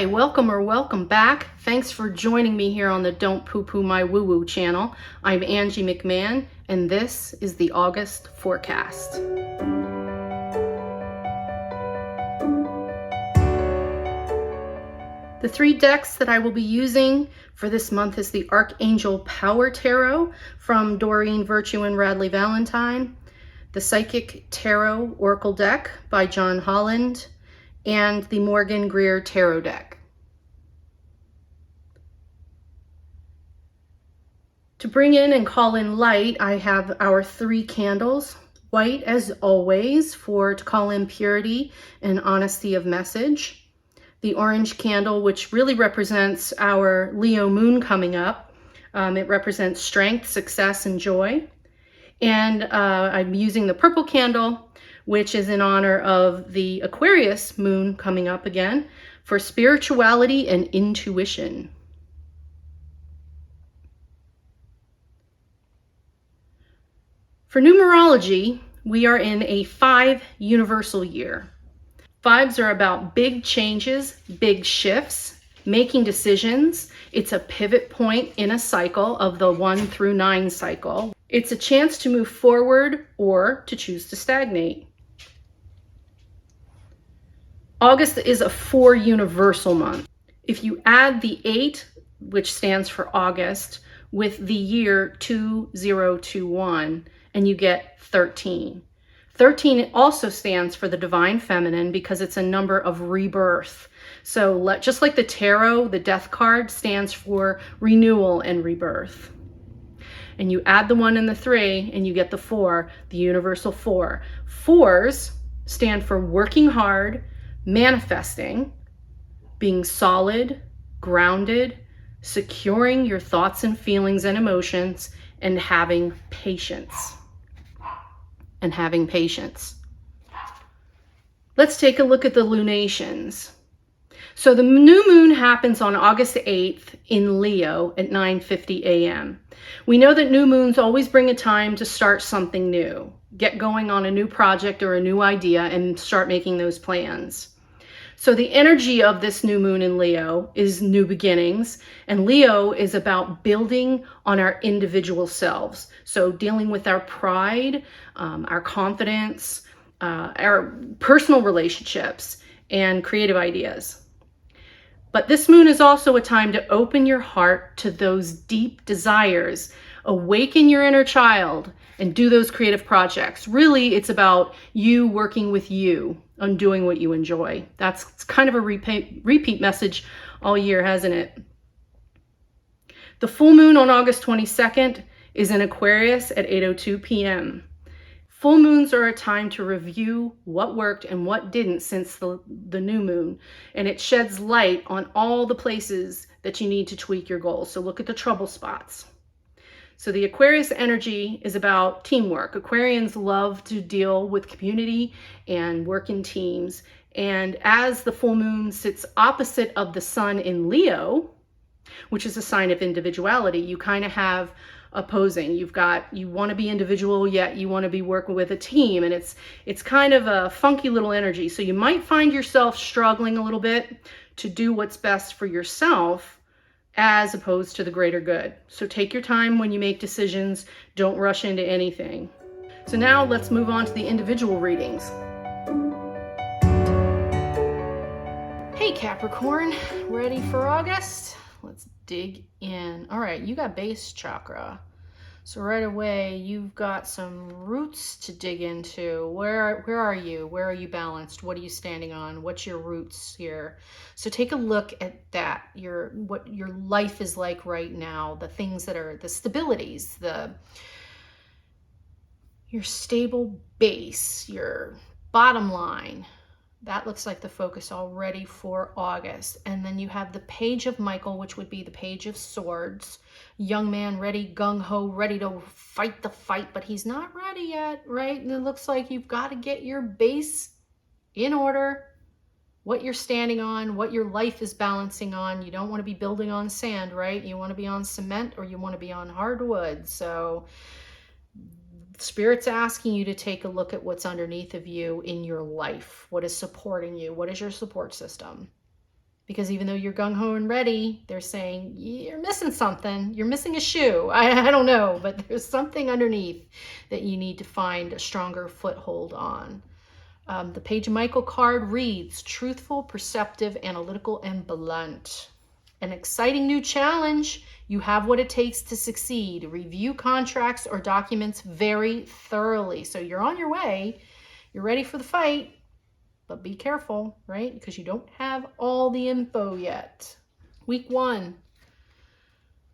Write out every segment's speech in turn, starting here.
Hi, welcome or welcome back. Thanks for joining me here on the Don't Poo Poo My Woo Woo channel. I'm Angie McMann, and this is the August forecast. The three decks that I will be using for this month is the Archangel Power Tarot from Doreen Virtue and Radley Valentine, the Psychic Tarot Oracle deck by John Holland, and the Morgan Greer Tarot deck. To bring in and call in light, I have our three candles. White, as always, to call in purity and honesty of message. The orange candle, which really represents our Leo moon coming up. It represents strength, success, and joy. And I'm using the purple candle, which is in honor of the Aquarius moon coming up again, for spirituality and intuition. For numerology, we are in a 5 universal year. 5s are about big changes, big shifts, making decisions. It's a pivot point in a cycle of the 1 through 9 cycle. It's a chance to move forward or to choose to stagnate. August is a 4 universal month. If you add the 8, which stands for August, with the year 2021, and you get 13. 13 also stands for the divine feminine because it's a number of rebirth. So just like the tarot, the death card stands for renewal and rebirth. And you add the 1 and the 3 and you get the 4, the universal 4. 4s stand for working hard, manifesting, being solid, grounded, securing your thoughts and feelings and emotions, and having patience. Let's take a look at the lunations. So the new moon happens on August 8th in Leo at 9:50 a.m. We know that new moons always bring a time to start something new, get going on a new project or a new idea and start making those plans. So the energy of this new moon in Leo is new beginnings, and Leo is about building on our individual selves. So dealing with our pride, our confidence, our personal relationships, and creative ideas. But this moon is also a time to open your heart to those deep desires, awaken your inner child, and do those creative projects. Really, it's about you working with you on doing what you enjoy. That's kind of a repeat message all year, hasn't it? The full moon on August 22nd is in Aquarius at 8:02 p.m. Full moons are a time to review what worked and what didn't since the new moon, and it sheds light on all the places that you need to tweak your goals. So look at the trouble spots. So the Aquarius energy is about teamwork. Aquarians love to deal with community and work in teams. And as the full moon sits opposite of the sun in Leo, which is a sign of individuality, you kind of have opposing. You want to be individual, yet you want to be working with a team. And it's kind of a funky little energy. So you might find yourself struggling a little bit to do what's best for yourself as opposed to the greater good. So take your time when you make decisions. Don't rush into anything. So now let's move on to the individual readings. Hey Capricorn, ready for August? Let's dig in. All right, you got base chakra. So right away, you've got some roots to dig into. Where are you? Where are you balanced? What are you standing on? What's your roots here? So take a look at that. What your life is like right now. The things that are the stabilities, your stable base, your bottom line. That looks like the focus already for August. And then you have the Page of Michael, which would be the Page of Swords. Young man ready, gung-ho, ready to fight the fight, but he's not ready yet, right? And it looks like you've got to get your base in order, what you're standing on, what your life is balancing on. You don't want to be building on sand, right? You want to be on cement or you want to be on hardwood. So Spirit's asking you to take a look at what's underneath of you in your life. What is supporting you? What is your support system? Because even though you're gung-ho and ready, they're saying, you're missing something. You're missing a shoe. I don't know, but there's something underneath that you need to find a stronger foothold on. The Page of Michael card reads, truthful, perceptive, analytical, and blunt. An exciting new challenge. You have what it takes to succeed. Review contracts or documents very thoroughly. So you're on your way. You're ready for the fight. But be careful, right? Because you don't have all the info yet. Week 1,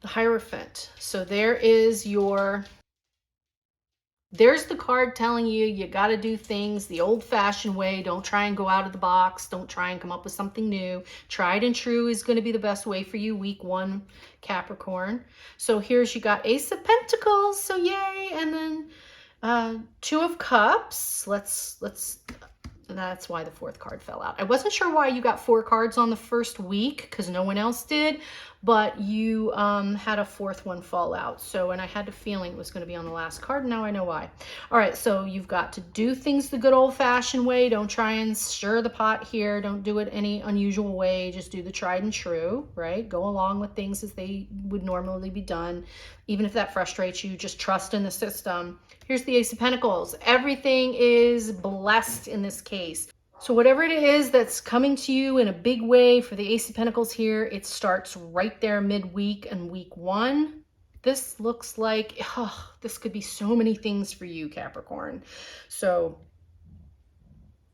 the Hierophant. So there's the card telling you you got to do things the old-fashioned way. Don't try and go out of the box. Don't try and come up with something new. Tried and true is going to be the best way for you, week 1, Capricorn. So here's, you got Ace of Pentacles, so yay. And then 2 of Cups. That's why the 4th card fell out. I wasn't sure why you got 4 cards on the first week, because no one else did, but you had a 4th one fall out. So, and I had a feeling it was going to be on the last card, and now I know why. All right, so you've got to do things the good old-fashioned way. Don't try and stir the pot here. Don't do it any unusual way. Just do the tried and true, right? Go along with things as they would normally be done. Even if that frustrates you, just trust in the system. Here's the Ace of Pentacles. Everything is blessed in this case. So whatever it is that's coming to you in a big way for the Ace of Pentacles here, it starts right there midweek and week 1. This looks like, this could be so many things for you, Capricorn. So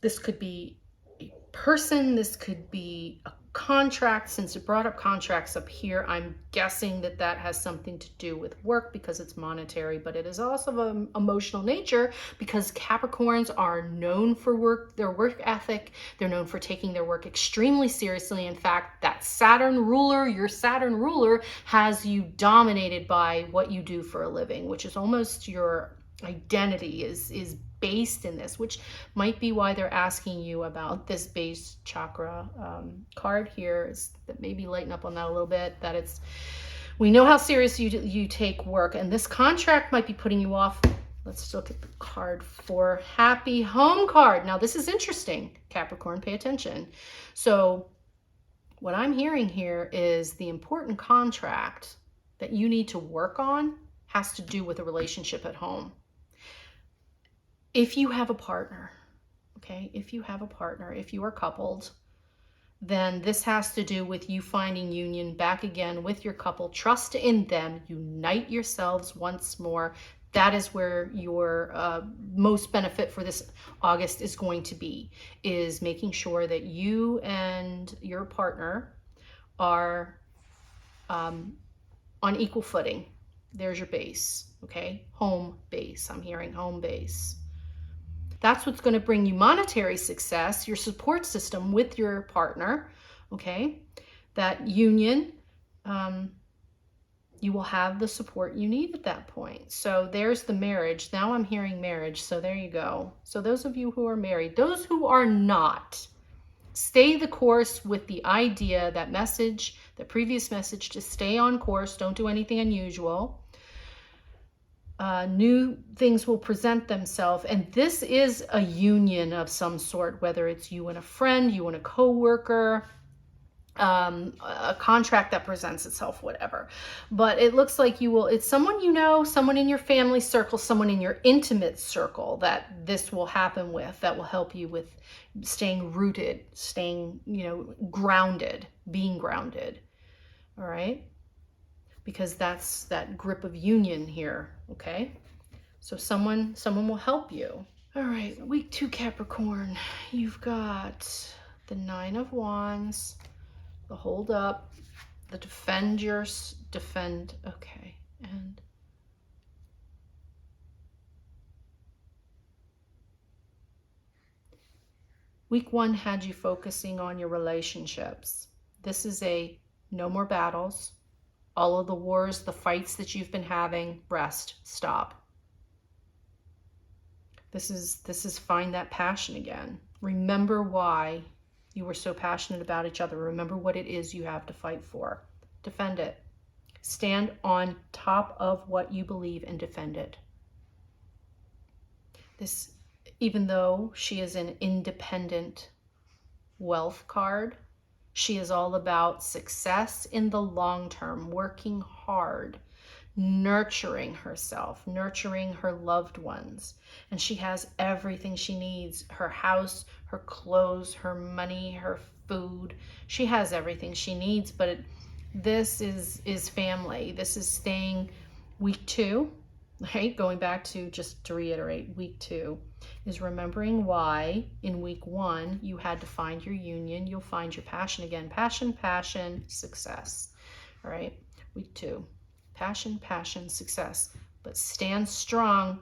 this could be a person, this could be a contract. Since it brought up contracts up here, I'm guessing that that has something to do with work because it's monetary, but it is also of an emotional nature because Capricorns are known for work, their work ethic. They're known for taking their work extremely seriously. In fact, that Saturn ruler, your Saturn ruler, has you dominated by what you do for a living, which is almost your identity is based in this, which might be why they're asking you about this base chakra card here, is that maybe lighten up on that a little bit, that it's, we know how serious you take work, and this contract might be putting you off. Let's look at the card for Happy Home card. Now this is interesting, Capricorn, pay attention. So what I'm hearing here is the important contract that you need to work on has to do with a relationship at home. If you have a partner, okay, if you have a partner, if you are coupled, then this has to do with you finding union back again with your couple. Trust in them, unite yourselves once more. That is where your most benefit for this August is going to be, is making sure that you and your partner are on equal footing. There's your base, okay? Home base, I'm hearing home base. That's what's going to bring you monetary success, your support system with your partner, okay? That union, you will have the support you need at that point. So there's the marriage. Now I'm hearing marriage, so there you go. So those of you who are married, those who are not, stay the course with the idea, that message, the previous message, to stay on course. Don't do anything unusual. New things will present themselves, and this is a union of some sort, whether it's you and a friend, you and a coworker, a contract that presents itself, whatever. But it looks like you will, it's someone you know, someone in your family circle, someone in your intimate circle that this will happen with, that will help you with staying rooted, staying, grounded, being grounded. All right? Because that's that grip of union here, okay? So someone will help you. All right, week 2, Capricorn. You've got the 9 of Wands, the hold up, the defend, okay, and week 1 had you focusing on your relationships. This is a no more battles. All of the wars, the fights that you've been having, rest, stop. This is find that passion again. Remember why you were so passionate about each other. Remember what it is you have to fight for. Defend it. Stand on top of what you believe and defend it. This, even though she is an independent wealth card, She is all about success in the long term, working hard, nurturing herself, nurturing her loved ones. And she has everything she needs, her house, her clothes, her money, her food. She has everything she needs, but this is family. This is staying week 2, right? Going back to, just to reiterate, week 2 is remembering why in week 1 you had to find your union. You'll find your passion again. Passion, passion, success. All right, week 2. Passion, passion, success. But stand strong.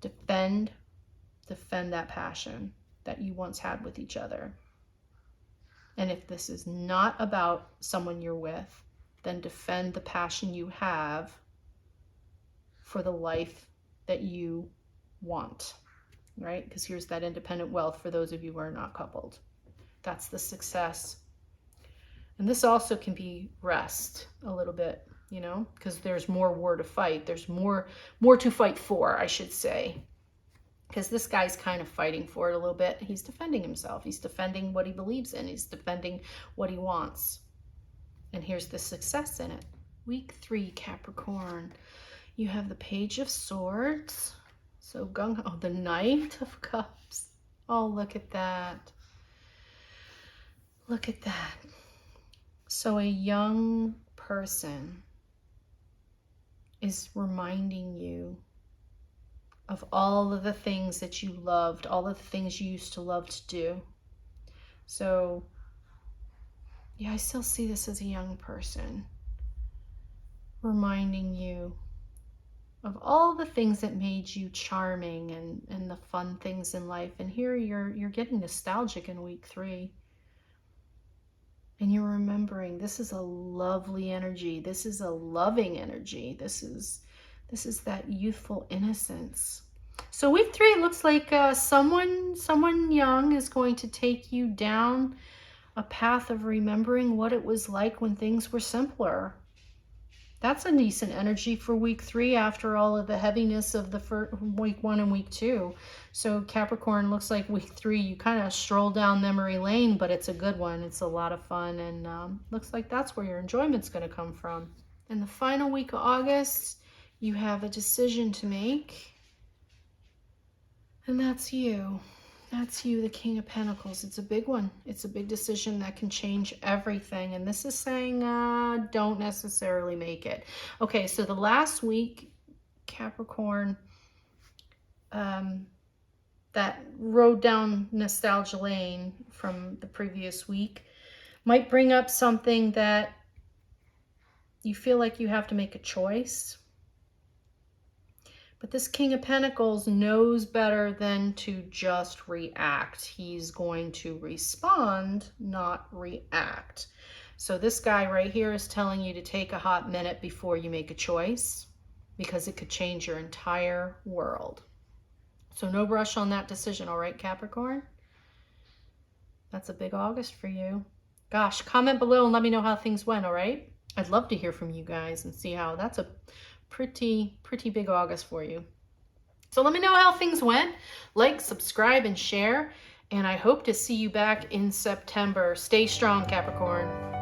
Defend that passion that you once had with each other. And if this is not about someone you're with, then defend the passion you have for the life that you want, right? Because here's that independent wealth for those of you who are not coupled. That's the success. And this also can be rest a little bit, you know, because there's more war to fight. There's more to fight for, I should say. Because this guy's kind of fighting for it a little bit. He's defending himself. He's defending what he believes in. He's defending what he wants. And here's the success in it. Week 3, Capricorn. You have the Page of Swords. So gung-ho. The Knight of Cups. Oh, look at that. Look at that. So a young person is reminding you of all of the things that you loved, all of the things you used to love to do. So, yeah, I still see this as a young person reminding you of all the things that made you charming and the fun things in life. And here you're getting nostalgic in week 3. And you're remembering this is a lovely energy. This is a loving energy. This is that youthful innocence. So week 3 looks like someone young is going to take you down a path of remembering what it was like when things were simpler. That's a decent energy for week 3 after all of the heaviness of the week 1 and week 2. So Capricorn, looks like week 3 you kind of stroll down memory lane, but it's a good one. It's a lot of fun, and looks like that's where your enjoyment's going to come from. In the final week of August, you have a decision to make, and that's you. That's you, the King of Pentacles. It's a big one. It's a big decision that can change everything. And this is saying don't necessarily make it. Okay, so the last week, Capricorn, that road down nostalgia lane from the previous week might bring up something that you feel like you have to make a choice. But this King of Pentacles knows better than to just react. He's going to respond, not react. So this guy right here is telling you to take a hot minute before you make a choice, because it could change your entire world. So no rush on that decision, all right, Capricorn? That's a big August for you. Gosh, comment below and let me know how things went, all right? I'd love to hear from you guys and see how. That's a pretty big August for you. So let me know how things went. Like, subscribe, and share. And I hope to see you back in September. Stay strong, Capricorn.